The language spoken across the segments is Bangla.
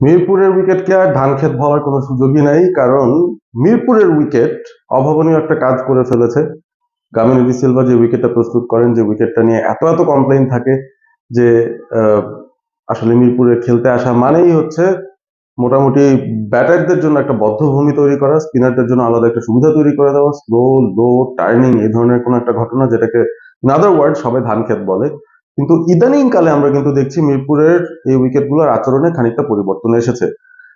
মিরপুরের উইকেটকে আর ধানক্ষেত বলার কোনো সুযোগই নাই, কারণ মিরপুরের উইকেট অভাবনীয় একটা কাজ করে ফেলেছে। গামিনী ডি সিলভা যে উইকেটটা প্রস্তুত করেন, যে উইকেটটা নিয়ে এত এত কমপ্লেইন থাকে যে আহ, আসলে মিরপুরে খেলতে আসা মানেই হচ্ছে মোটামুটি ব্যাটারদের জন্য একটা বদ্ধভূমি তৈরি করা, স্পিনারদের জন্য আলাদা একটা সুবিধা তৈরি করে দেওয়া, স্লো লো টার্নিং এই ধরনের কোনো একটা ঘটনা, যেটাকে ইন আদার ওয়ার্ড সবাই ধানক্ষেত বলে। কিন্তু ইদানিং কালে আমরা কিন্তু দেখছি মিরপুরের এই উইকেটগুলোর আচরণে খানিকটা পরিবর্তন এসেছে,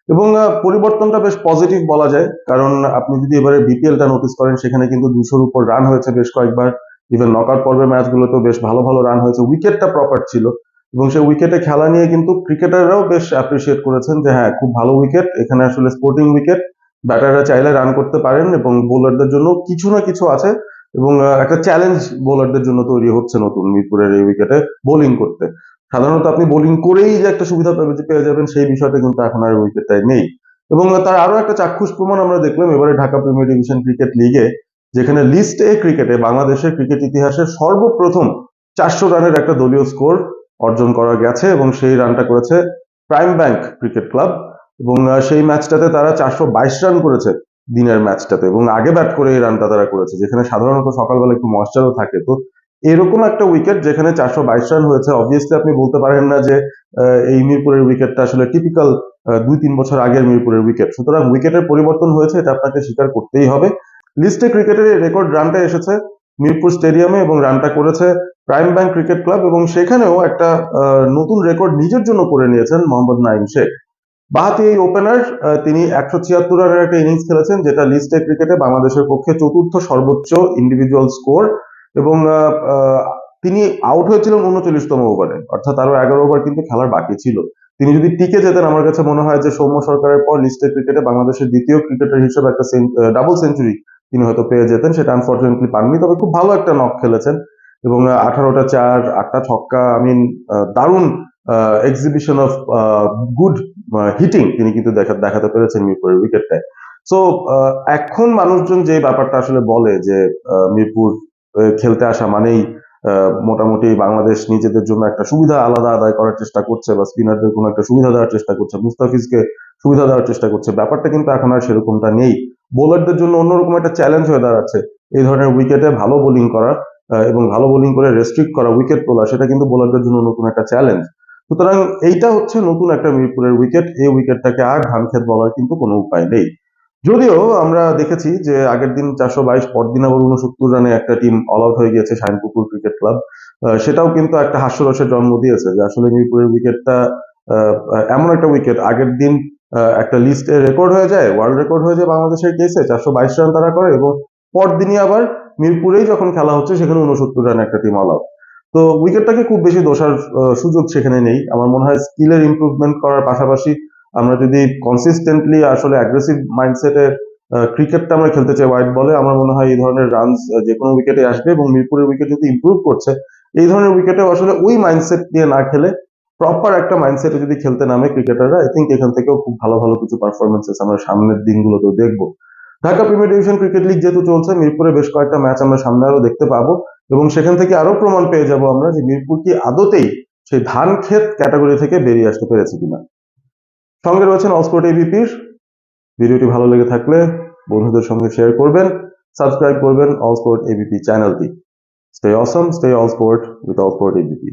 এবং পরিবর্তনটা বেশ পজিটিভ বলা যায়। কারণ আপনি যদি এবারে বিপিএলটা নোটিস করেন, সেখানে কিন্তু 200-র উপর রান হয়েছে বেশ কয়েকবার। ইভেন নকআউট পর্বের ম্যাচগুলোতেও বেশ ভালো ভালো রান হয়েছে, উইকেটটা প্রপার ছিল। এবং সেই উইকেটে খেলা নিয়ে কিন্তু ক্রিকেটাররাও বেশ অ্যাপ্রিসিয়েট করেছেন যে হ্যাঁ, খুব ভালো উইকেট, এখানে আসলে স্পোর্টিং উইকেট, ব্যাটাররা চাইলে রান করতে পারেন এবং বোলারদের জন্য কিছু না কিছু আছে। এবং একটা চ্যালেঞ্জ বোলারদের জন্য তৈরি হচ্ছে নতুন মিরপুরের এই উইকেটে বোলিং করতে। সাধারণত আপনি বোলিং করেই যে একটা সুবিধা পেয়ে যাবেন, সেই বিষয়টা কিন্তু এখন আর উইকেটটাই নেই। এবং তার আরো একটা চাক্ষুষ প্রমাণ আমরা দেখলাম এবারে ঢাকা প্রিমিয়ার ডিভিশন ক্রিকেট লিগে, যেখানে লিস্ট এ ক্রিকেটে বাংলাদেশের ক্রিকেট ইতিহাসে সর্বপ্রথম 400 রানের একটা দলীয় স্কোর অর্জন করা গেছে, এবং সেই রানটা করেছে প্রাইম ব্যাংক ক্রিকেট ক্লাব। এবং সেই ম্যাচটাতে তারা 422 রান করেছে দিনের ম্যাচটাতে, এবং আগে ব্যাট করে এই রানটা তারা করেছে, যেখানে সাধারণত সকালবেলা একটু ময়েশ্চারও থাকে। তো এরকম একটা উইকেট যেখানে 422 রান হয়েছে, অবভিয়াসলি আপনি বলতে পারেন না যে এই মিরপুরের উইকেটটা আসলে টিপিক্যাল 2-3 বছর আগের মিরপুরের উইকেট। সুতরাং উইকেটের পরিবর্তন হয়েছে, এটা আপনাকে স্বীকার করতেই হবে। লিস্টে ক্রিকেটের রেকর্ড রানটা এসেছে মিরপুর স্টেডিয়ামে, এবং রানটা করেছে প্রাইম ব্যাংক ক্রিকেট ক্লাব, এবং সেখানেও একটা নতুন রেকর্ড নিজের জন্য করে নিয়েছেন মোহাম্মদ নাইম শেখ। বাহাতি এই ওপেনার, তিনি 176 রানের একটা ইনিংস খেলেছেন, যেটা লিস্ট এ ক্রিকেটে বাংলাদেশের পক্ষে চতুর্থ সর্বোচ্চ ইন্ডিভিজুয়াল স্কোর। এবং তিনি আউট হয়েছিলেন 39তম ওভারে, অর্থাৎ আরো 11 ওভার কিন্তু খেলার বাকি ছিল। তিনি যদি টিকে যেতেন, আমার কাছে মনে হয় যে সৌম্য সরকারের পর লিস্টের ক্রিকেটে বাংলাদেশের দ্বিতীয় ক্রিকেটার হিসেবে একটা ডাবল সেঞ্চুরি তিনি হয়তো পেয়ে যেতেন। সেটা আনফর্চুনেটলি পাননি, তবে খুব ভালো একটা নক খেলেছেন। এবং 18টা চার, 8টা ছক্কা, দারুণ এক্সিবিশন অফ গুড হিটিং তিনি কিন্তু দেখাতে পেরেছেন মিরপুরের উইকেটটায়। সো এখন মানুষজন যে ব্যাপারটা আসলে বলে যে মিরপুর খেলতে আসা মানেই মোটামুটি বাংলাদেশ নিজেদের জন্য একটা সুবিধা আলাদা আদায় করার চেষ্টা করছে, বা স্পিনারদের কোনো একটা সুবিধা দেওয়ার চেষ্টা করছে, মুস্তাফিজকে সুবিধা দেওয়ার চেষ্টা করছে, ব্যাপারটা কিন্তু এখন আর সেরকমটা নেই। বোলারদের জন্য অন্যরকম একটা চ্যালেঞ্জ হয়ে দাঁড়াচ্ছে এই ধরনের উইকেটে ভালো বোলিং করা, এবং ভালো বোলিং করে রেস্ট্রিক্ট করা উইকেট তোলা, সেটা কিন্তু বোলারদের জন্য নতুন একটা চ্যালেঞ্জ। সুতরাং এইটা হচ্ছে নতুন একটা মিরপুরের উইকেট। এই উইকেটটাকে আর ধানক্ষেত বলার কিন্তু কোনো উপায় নেই। যদিও আমরা দেখেছি যে আগের দিন 422, পরদিন আবার 69 রানে একটা টিম অল আউট হয়ে গিয়েছে, শাইনপুকুর ক্রিকেট ক্লাব। সেটাও কিন্তু একটা হাস্যরসের জন্ম দিয়েছে যে আসলে মিরপুরের উইকেটটা এমন একটা উইকেট, আগের দিন একটা লিস্টে রেকর্ড হয়ে যায়, ওয়ার্ল্ড রেকর্ড হয়ে যায় বাংলাদেশের কেসে, 422 রান তারা করে, এবং পরদিনই আবার মিরপুরেই যখন খেলা হচ্ছে সেখানে 69 রানে একটা টিম অল আউট। তো উইকেটটাকে খুব বেশি দোষার সুযোগ সেখানে নেই। আমার মনে হয় স্কিলের ইমপ্রুভমেন্ট করার পাশাপাশি আমরা যদি কনসিস্টেন্টলি আসলে অ্যাগ্রেসিভ মাইন্ডসেটের ক্রিকেটটা আমরা খেলতে চাই হোয়াইট বলে, আমার মনে হয় এই ধরনের রানস যে কোনো উইকেটে আসবে। এবং মিরপুরের উইকেট যদি ইমপ্রুভ করছে, এই ধরনের উইকেটেও আসলে ওই মাইন্ডসেট দিয়ে না খেলে প্রপার একটা মাইন্ডসেটে যদি খেলতে নামে ক্রিকেটাররা, আই থিঙ্ক এখান থেকেও খুব ভালো ভালো কিছু পারফরমেন্সেস আমরা সামনের দিনগুলোতেও দেখবো। Dhaka premier division cricket league যেহেতু চলছে, মিরপুরে বেশ কয়েকটা ম্যাচ আমরা সামনে আরো দেখতে পাবো, এবং সেখান থেকে আরো প্রমাণ পেয়ে যাব আমরা যে মিরপুর কি আদতেই সেই ধান ক্ষেত ক্যাটাগরি থেকে বেরিয়ে আসতে পেরেছে কিনা। সঙ্গে রয়েছেন অল স্পোর্ট এবিপির। ভিডিওটি ভালো লেগে থাকলে বন্ধুদের সঙ্গে শেয়ার করবেন, সাবস্ক্রাইব করবেন অল স্পোর্ট এবিপি চ্যানেলটি। Stay Assam, stay all sport with all sport ABP.